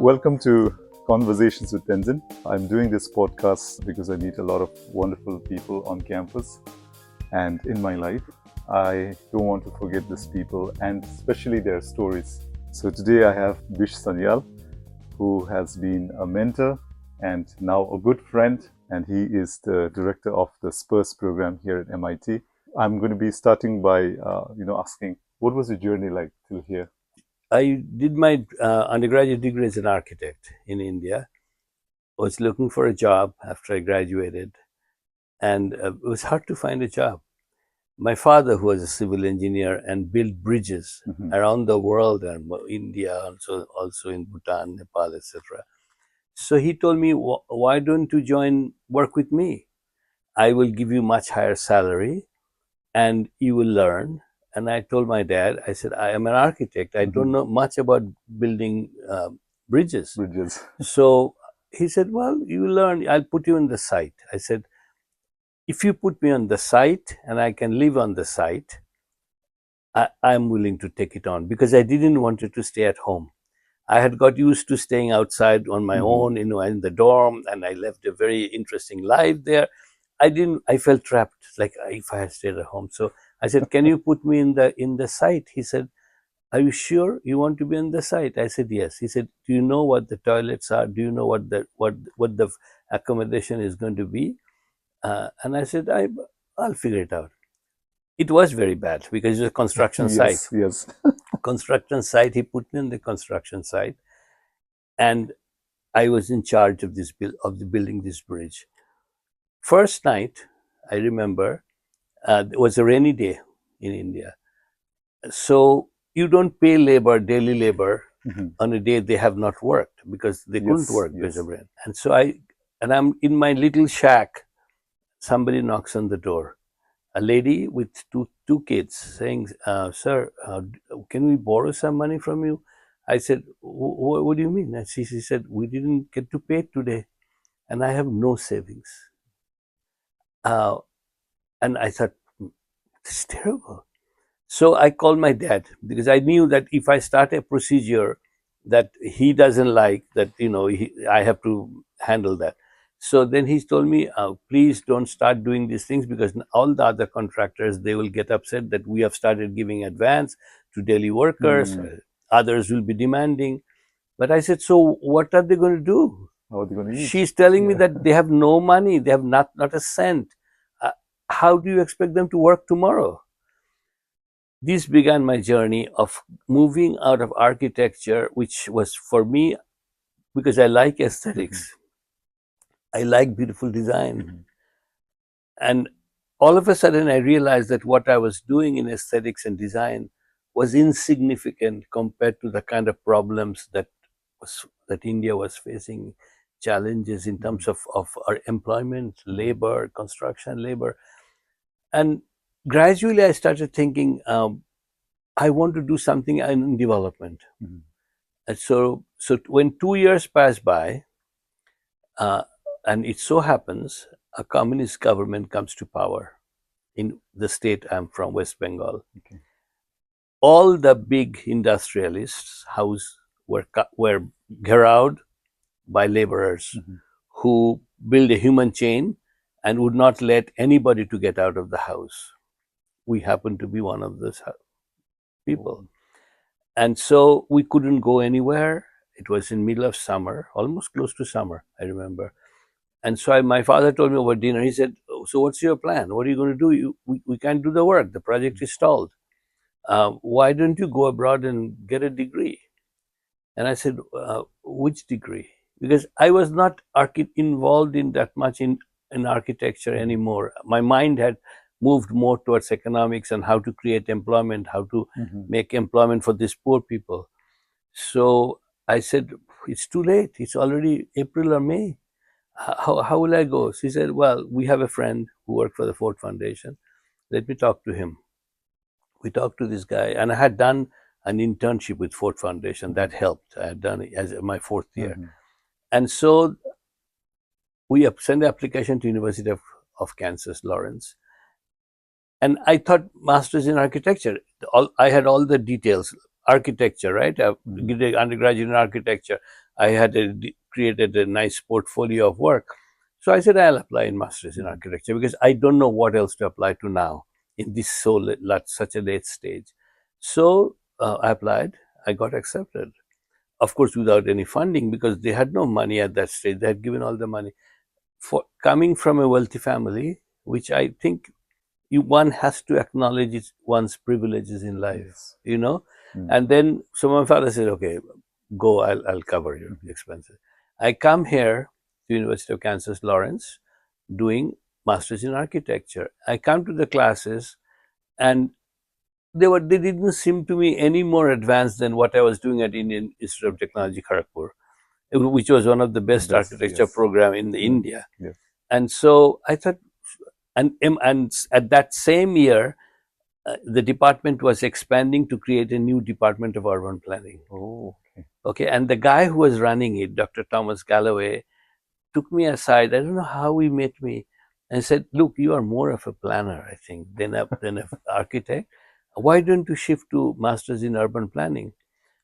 Welcome to Conversations with Tenzin. I'm doing this podcast because I meet a lot of wonderful people on campus and in my life. I don't want to forget these people and especially their stories. So today I have Bish Sanyal, who has been a mentor and now a good friend, and he is the director of the SPURS program here at MIT. I'm going to be starting by asking, what was your journey like till here? I did my undergraduate degree as an architect in India. I was looking for a job after I graduated, and it was hard to find a job. My father, who was a civil engineer and built bridges around the world and India, also in Bhutan, Nepal, etc. So he told me, "Why don't you work with me? I will give you much higher salary, and you will learn." And I told my dad, I said, "I am an architect. I don't know much about building bridges." So he said, "Well, you learn. I'll put you on the site." I said, "If you put me on the site and I can live on the site, I'm willing to take it on," because I didn't want to stay at home. I had got used to staying outside on my own, in the dorm, and I left a very interesting life there. I felt trapped, like if I had stayed at home. So I said, "Can you put me in the site?" He said, "Are you sure you want to be on the site?" I said, "Yes." He said, "Do you know what the toilets are? Do you know what the accommodation is going to be?" And I said, "I'll figure it out." It was very bad because it was a construction site. Yes. Construction site. He put me on the construction site, and I was in charge of building this bridge. First night, I remember, it was a rainy day in India. So you don't pay daily labor, on a day they have not worked, because they couldn't work because of rain. And so I'm in my little shack. Somebody knocks on the door. A lady with two kids saying, "Sir, can we borrow some money from you?" I said, "What do you mean?" And she said, "We didn't get to pay today, and I have no savings." And I thought, "This is terrible." So I called my dad, because I knew that if I start a procedure that he doesn't like, that I have to handle that. So then he told me, "Please don't start doing these things, because all the other contractors, they will get upset that we have started giving advance to daily workers. Others will be demanding." But I said, "So what are they going to do?" How are they going to eat? She's telling me that they have no money, they have not a cent. How do you expect them to work tomorrow? This began my journey of moving out of architecture, which was for me, because I like aesthetics. I like beautiful design. And all of a sudden, I realized that what I was doing in aesthetics and design was insignificant compared to the kind of problems that India was facing, challenges in terms of our employment, labor, construction labor. And gradually, I started thinking, I want to do something in development. And so when 2 years passed by, and it so happens a communist government comes to power in the state I'm from, West Bengal. All the big industrialists' houses were garrowed by laborers who build a human chain and would not let anybody to get out of the house. We happened to be one of those people. And so we couldn't go anywhere. It was in middle of summer, almost close to summer, I remember. And so my father told me over dinner, he said, "So what's your plan? What are you going to do? We can't do the work. The project is stalled. Why don't you go abroad and get a degree?" And I said, "Which degree?" Because I was not involved in that much in architecture anymore. My mind had moved more towards economics and how to create employment, how to make employment for these poor people. So I said, "It's too late. It's already April or May. How will I go?" She said, "Well, we have a friend who worked for the Ford Foundation. Let me talk to him." We talked to this guy, and I had done an internship with Ford Foundation. That helped. I had done it as my fourth year. And so we sent the application to University of Kansas, Lawrence. And I thought master's in architecture. I had all the details. Architecture, right? I did an undergraduate in architecture. I had created a nice portfolio of work. So I said, I'll apply in Masters in Architecture because I don't know what else to apply to now in this such a late stage. So I applied, I got accepted. Of course, without any funding because they had no money at that stage. They had given all the money. For coming from a wealthy family, which I think one has to acknowledge one's privileges in life, Yes. you know. And then so my father said, okay, go, I'll cover your expenses. I come here to University of Kansas Lawrence doing Masters in Architecture. I come to the classes and they didn't seem to me any more advanced than what I was doing at Indian Institute of Technology, Kharagpur, which was one of the best architecture program in India. Yes. And so I thought, and at that same year, the department was expanding to create a new department of urban planning. Oh, okay. Okay, and the guy who was running it, Dr. Thomas Galloway, took me aside. I don't know how he met me, and said, "Look, you are more of a planner, I think, than an architect. Why don't you shift to masters in urban planning?"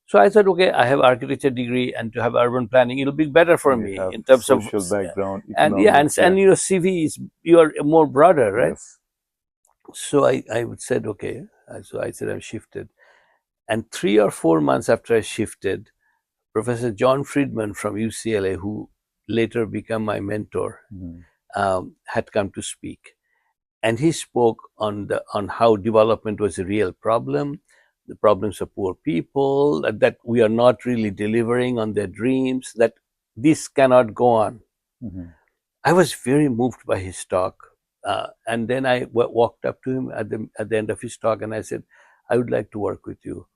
So I said, okay, I have architecture degree, and to have urban planning, it'll be better for You me have in terms of social background, and yeah, economics. and your CV is you are more broader, right? Yes. So I would said okay. So I said I shifted, and 3 or 4 months after I shifted, Professor John Friedman from UCLA, who later became my mentor, had come to speak, and he spoke on how development was a real problem, the problems of poor people, that we are not really delivering on their dreams, that this cannot go on. I was very moved by his talk, and then I walked up to him at the end of his talk, and I said, "I would like to work with you."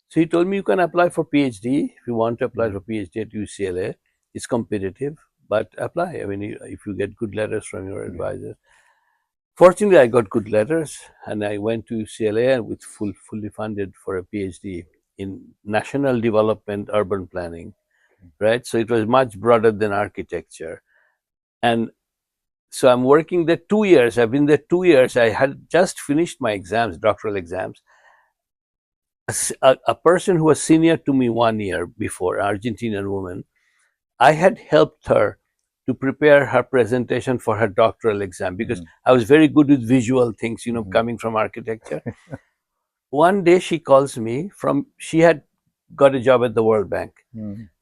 So he told me, "You can apply for PhD if you want to apply for PhD at UCLA. It's competitive, but apply. I mean, if you get good letters from your advisor." Fortunately, I got good letters, and I went to UCLA with fully funded for a PhD in national development, urban planning, right? So it was much broader than architecture. And so I'm working there 2 years. I've been there 2 years. I had just finished my exams, doctoral exams. A person who was senior to me 1 year before, an Argentinian woman, I had helped her to prepare her presentation for her doctoral exam because I was very good with visual things, coming from architecture. One day she calls me she had got a job at the World Bank.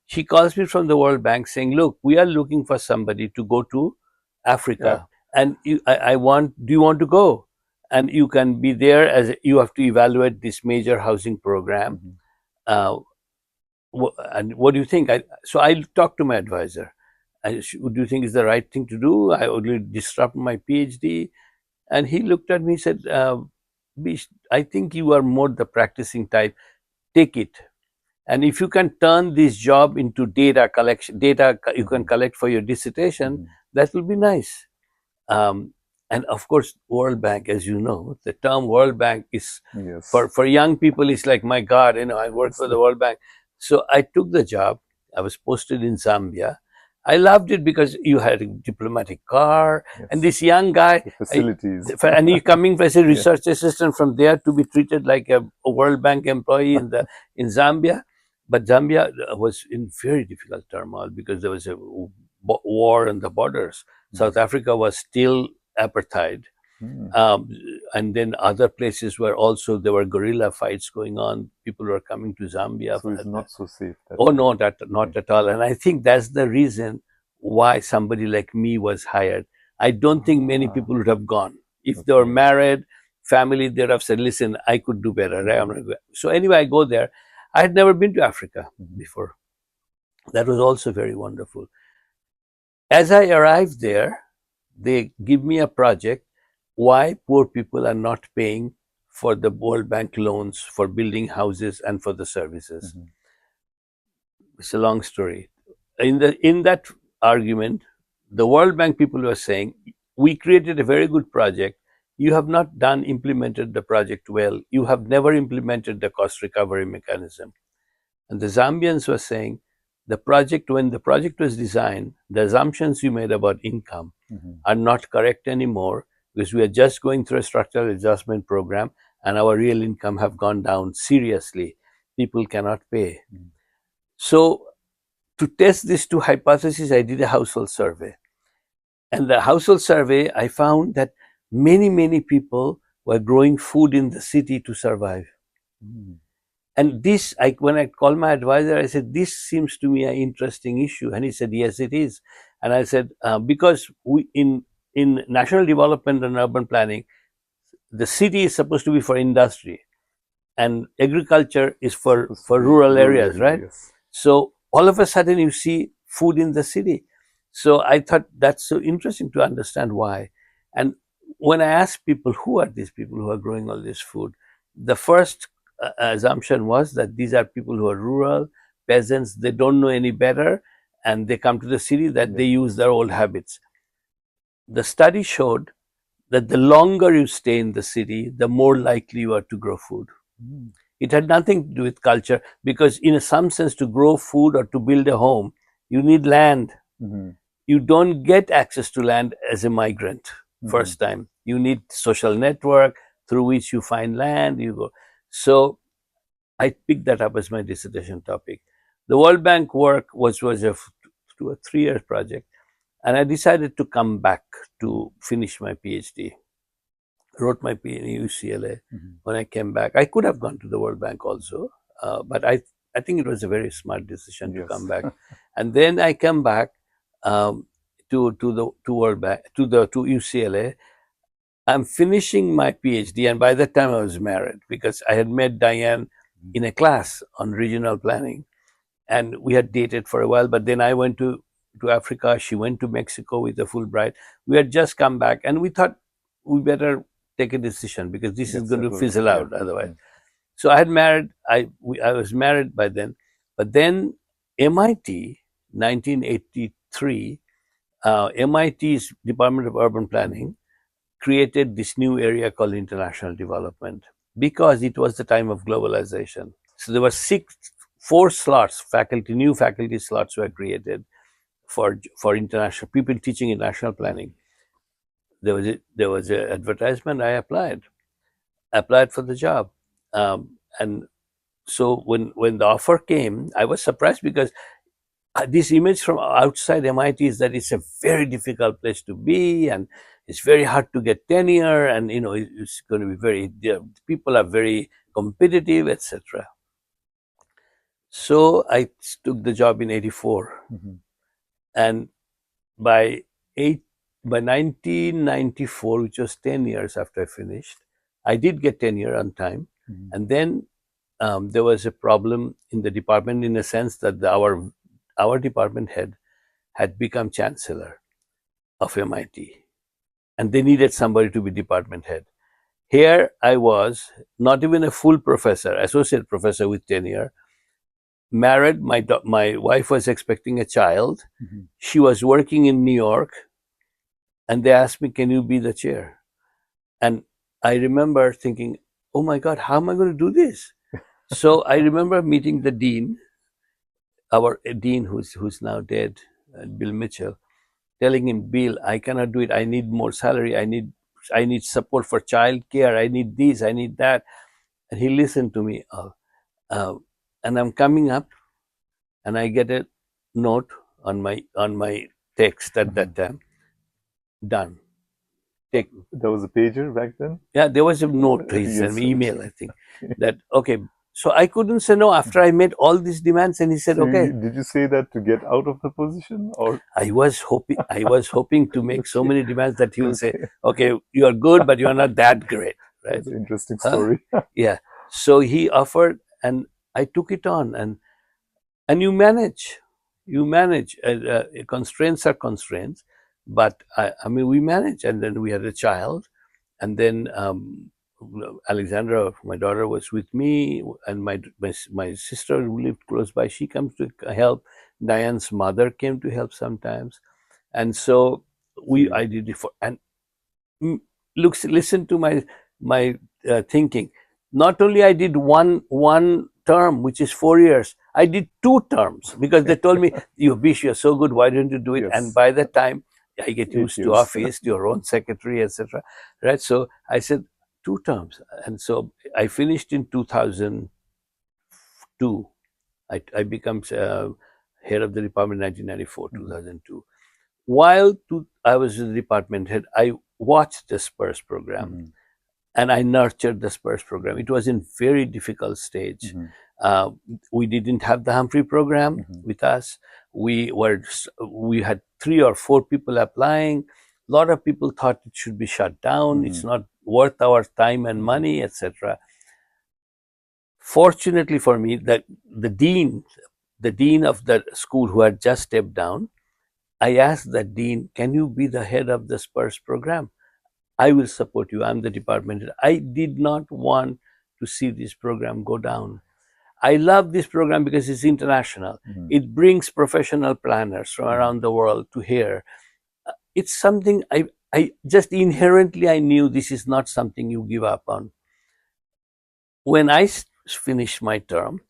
She calls me from the World Bank saying, "Look, we are looking for somebody to go to Africa. And do you want to go? And you can be there you have to evaluate this major housing program. And what do you think?" So I talked to my advisor. "Do you think it's the right thing to do? I would disrupt my PhD." And he looked at me and said, "Bish, I think you are more the practicing type. Take it. And if you can turn this job into data collection, you can collect for your dissertation, that will be nice." And of course, World Bank, as you know, the term World Bank is for young people, it's like, my God, I work for the World Bank. So I took the job. I was posted in Zambia. I loved it because you had a diplomatic car, and this young guy, The facilities. and he coming as a research assistant from there to be treated like a World Bank employee in Zambia. But Zambia was in very difficult turmoil because there was a war on the borders. South Africa was still apartheid. And then other places where also there were guerrilla fights going on. People were coming to Zambia. So it's not so safe. Oh, no, not at all. And I think that's the reason why somebody like me was hired. I don't think many people would have gone. If they were married, family, they'd have said, "Listen, I could do better." Right? So anyway, I go there. I had never been to Africa before. That was also very wonderful. As I arrived there, they give me a project, why poor people are not paying for the World Bank loans for building houses and for the services. It's a long story. In that argument, the World Bank people were saying, "We created a very good project. You have not implemented the project well. You have never implemented the cost recovery mechanism." And the Zambians were saying, when the project was designed, the assumptions you made about income are not correct anymore because we are just going through a structural adjustment program and our real income have gone down seriously. People cannot pay. So to test these two hypotheses, I did a household survey. And the household survey, I found that many people were growing food in the city to survive. And this, when I called my advisor, I said, this seems to me an interesting issue. And he said, yes, it is. And I said, because in national development and urban planning, the city is supposed to be for industry and agriculture is for rural areas, right? Yes. So all of a sudden you see food in the city. So I thought that's so interesting to understand why. And when I asked people, who are these people who are growing all this food, the first assumption was that these are people who are rural, peasants, they don't know any better, and they come to the city that they use their old habits. The study showed that the longer you stay in the city, the more likely you are to grow food. It had nothing to do with culture, because in some sense, to grow food or to build a home, you need land. You don't get access to land as a migrant first time. You need social network through which you find land, you go. So I picked that up as my dissertation topic. The World Bank work was a 3-year project, and I decided to come back to finish my PhD. Wrote my PhD in UCLA. When I came back, I could have gone to the World Bank also, but I think it was a very smart decision to come back. And then I came back to World Bank, to UCLA. I'm finishing my PhD, and by that time I was married, because I had met Diane in a class on regional planning, and we had dated for a while. But then I went to Africa. She went to Mexico with a Fulbright. We had just come back, and we thought we better take a decision, because this is going to fizzle out otherwise. So I had married. I was married by then, but then MIT, 1983, MIT's Department of Urban Planning created this new area called international development, because it was the time of globalization. So there were 4 slots, new faculty slots were created for international people teaching international planning. There was an advertisement. I applied for the job, and so when the offer came, I was surprised, because this image from outside MIT is that it's a very difficult place to be, and it's very hard to get tenure, and it's going to be people are very competitive, etc. So I took the job in '84, and by 1994, which was 10 years after I finished, I did get tenure on time, and then there was a problem in the department, in a sense that our department head had become chancellor of MIT, and they needed somebody to be department head. Here I was, not even a full professor, associate professor with tenure, married. My wife was expecting a child. She was working in New York, and they asked me, "Can you be the chair?" And I remember thinking, "Oh my God, how am I going to do this?" So I remember meeting the dean, our dean who's now dead, Bill Mitchell, telling him, "Bill, I cannot do it. I need more salary. I need support for child care. I need this. I need that." And he listened to me. And I'm coming up, and I get a note on my text at that time. Done. There was a pager back then? Yeah, there was a note. He sent me email, I think, that okay. So I couldn't say no after I made all these demands, and he said, "Okay." Did you say that to get out of the position, or? I was hoping to make so many demands that he will say, "Okay, you are good, but you are not that great." Right? That's an interesting story. Yeah. So he offered, and I took it on, and you manage. Constraints are constraints, but I mean, we manage. And then we had a child, and then Alexandra, my daughter, was with me, and my sister who lived close by, she comes to help. Diane's mother came to help sometimes, and so I did it for, and listen to my thinking. Not only I did one term, which is 4 years, I did 2 terms, because they told me, Bish, you're so good, why don't you do it? Yes. And by that time, I get used to office, to your own secretary, etc. Right? So I said 2 terms, and so I finished in 2002. I became head of the department 1994, 2002. While I was the department head, I watched the SPURS program and I nurtured the SPURS program. It was in very difficult stage. We didn't have the Humphrey program with us. We had 3 or 4 people applying. A lot of people thought it should be shut down. It's not worth our time and money, etc. Fortunately for me, that the dean of the school who had just stepped down, I asked that dean, can you be the head of the SPURS program? I will support you. I'm the department head. I did not want to see this program go down. I love this program because it's international. It brings professional planners from around the world to here. It's something I just inherently, I knew this is not something you give up on. When I finished my term,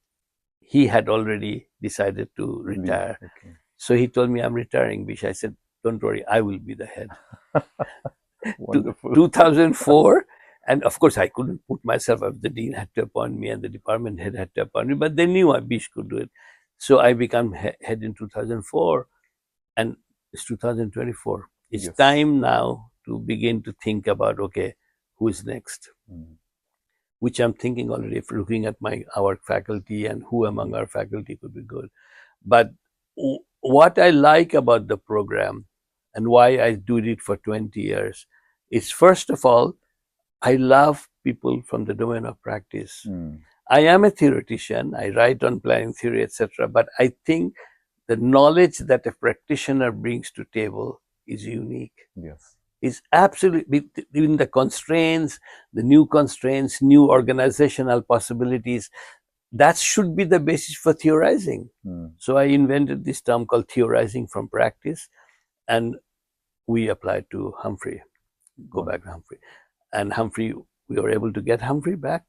he had already decided to retire. Okay. So he told me, I'm retiring, Bish. I said, don't worry, I will be the head. Wonderful. 2004, and of course I couldn't put myself up. The dean had to appoint me and the department head had to appoint me, but they knew Bish could do it. So I became head in 2004, and it's 2024. It's Yes. time now to begin to think about, okay, who is next? Which I'm thinking already, if looking at our faculty and who among our faculty could be good. But what I like about the program and why I do it for 20 years is, first of all, I love people from the domain of practice. I am a theoretician. I write on planning theory, etc. But I think the knowledge that a practitioner brings to table is unique. Yes. Is absolutely, in the constraints, the new constraints, new organizational possibilities, that should be the basis for theorizing. So I invented this term called theorizing from practice, and we applied to Humphrey, back to Humphrey. And Humphrey, we were able to get Humphrey back.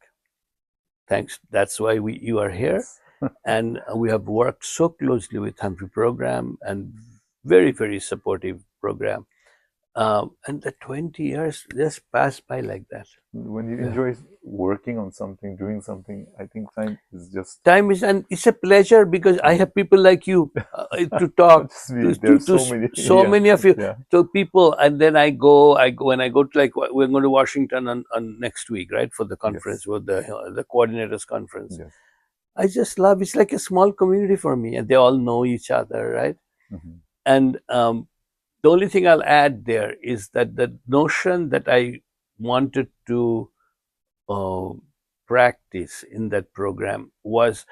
Thanks. That's why you are here. Yes. And we have worked so closely with Humphrey program, and very, very supportive program. And the 20 years just passed by like that. When you enjoy working on something, doing something, I think time is just... Time is, and it's a pleasure because I have people like you to talk There's so many of you, Yeah. to people. And then I go when I go to, like, we're going to Washington on next week, right, for the conference, with the coordinators conference. Yes. I just love, it's like a small community for me, and they all know each other, right? And the only thing I'll add there is that the notion that I wanted to practice in that program was,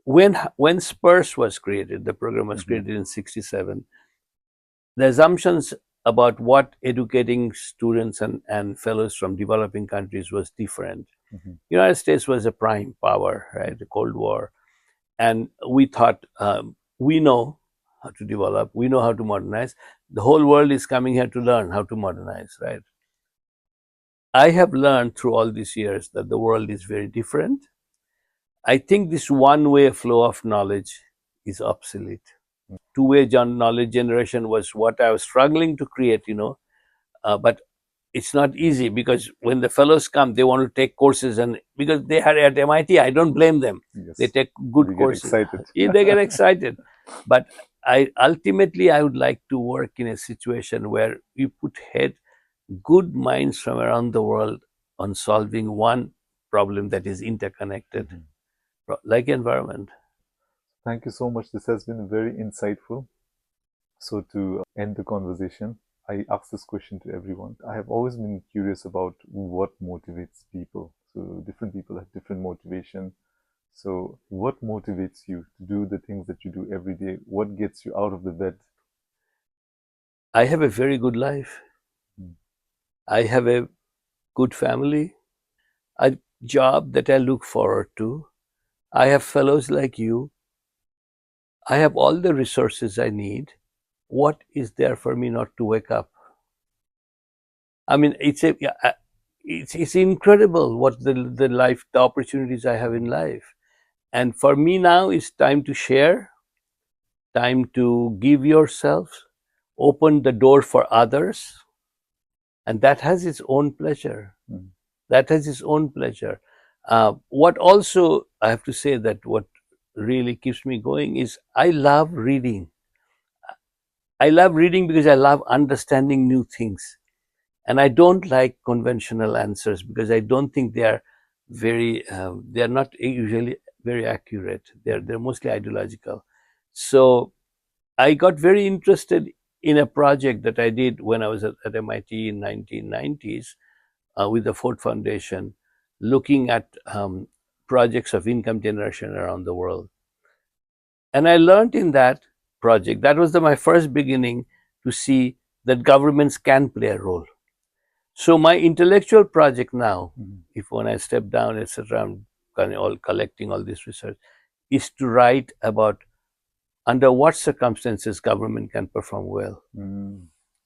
when SPURS was created, the program was created in 1967, the assumptions about what educating students and fellows from developing countries was different. United States was a prime power, right, the Cold War. And we thought, we know how to develop, we know how to modernize. The whole world is coming here to learn how to modernize, right? I have learned through all these years that the world is very different. I think this one-way flow of knowledge is obsolete. Two-way knowledge generation was what I was struggling to create, but it's not easy, because when the fellows come, they want to take courses, and because they are at MIT, I don't blame them. Yes. They take good courses. Get excited. Yeah, they get excited. But ultimately, I would like to work in a situation where we put good minds from around the world on solving one problem that is interconnected, like environment. Thank you so much. This has been very insightful. So to end the conversation, I ask this question to everyone. I have always been curious about what motivates people. So different people have different motivation. So what motivates you to do the things that you do every day? What gets you out of the bed? I have a very good life. I have a good family, a job that I look forward to. I have fellows like you. I have all the resources I need. What is there for me not to wake up? I mean, it's incredible what the opportunities I have in life. And for me now, it's time to share, time to give yourself, open the door for others. And that has its own pleasure. That has its own pleasure. What also, I have to say that what really keeps me going is I love reading. I love reading because I love understanding new things. And I don't like conventional answers because I don't think they are they are not usually very accurate. They're mostly ideological. So I got very interested in a project that I did when I was at MIT in 1990s with the Ford Foundation, looking at projects of income generation around the world. And I learned in that project, that was my first beginning to see that governments can play a role. So my intellectual project now, if when I step down, etc., I'm kind of all collecting all this research, is to write about under what circumstances government can perform well,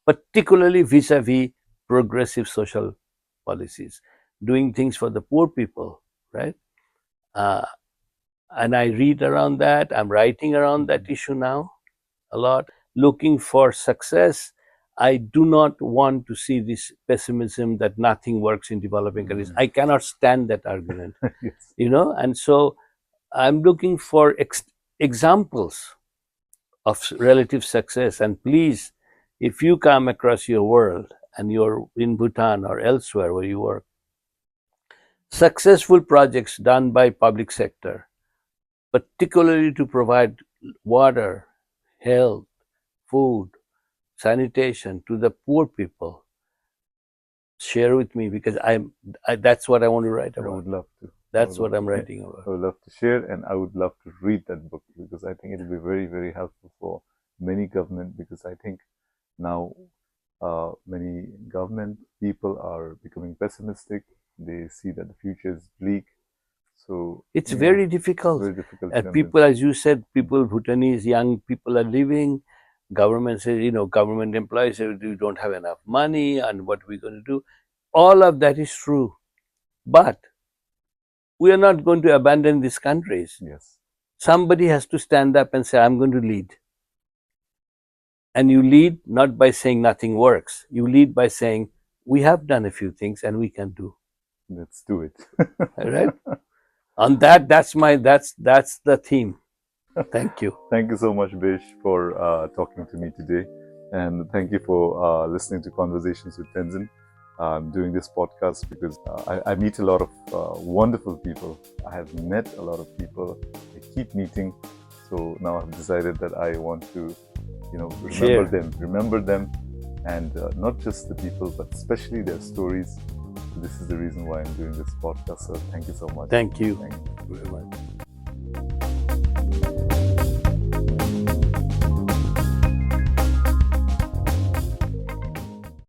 particularly vis-a-vis progressive social policies, doing things for the poor people, right? And I read around that. I'm writing around that issue now a lot, looking for success. I do not want to see this pessimism that nothing works in developing countries. I cannot stand that argument, Yes. and so I'm looking for examples of relative success. And please, if you come across your world and you're in Bhutan or elsewhere where you work, successful projects done by public sector, particularly to provide water, health, food, sanitation to the poor people, share with me, because that's what I want to write I about. would love to. That's what I'm writing about. I would love to share, and I would love to read that book because I think it'll be very, very helpful for many government, because I think now many government people are becoming pessimistic. They see that the future is bleak. So it's very difficult. Very difficult. And people, as you said, Bhutanese young people are leaving. Government says, government employees say, we don't have enough money, and what are we going to do? All of that is true. But we are not going to abandon these countries. Yes. Somebody has to stand up and say, I'm going to lead. And you lead not by saying nothing works. You lead by saying, we have done a few things and we can do. Let's do it. All right? On that's the theme. Thank you. Thank you so much, Bish, for talking to me today. And thank you for listening to Conversations with Tenzin. I'm doing this podcast because I meet a lot of wonderful people. I have met a lot of people. I keep meeting. So now I've decided that I want to, remember them, and not just the people, but especially their stories. This is the reason why I'm doing this podcast. So thank you so much. Thank you very much.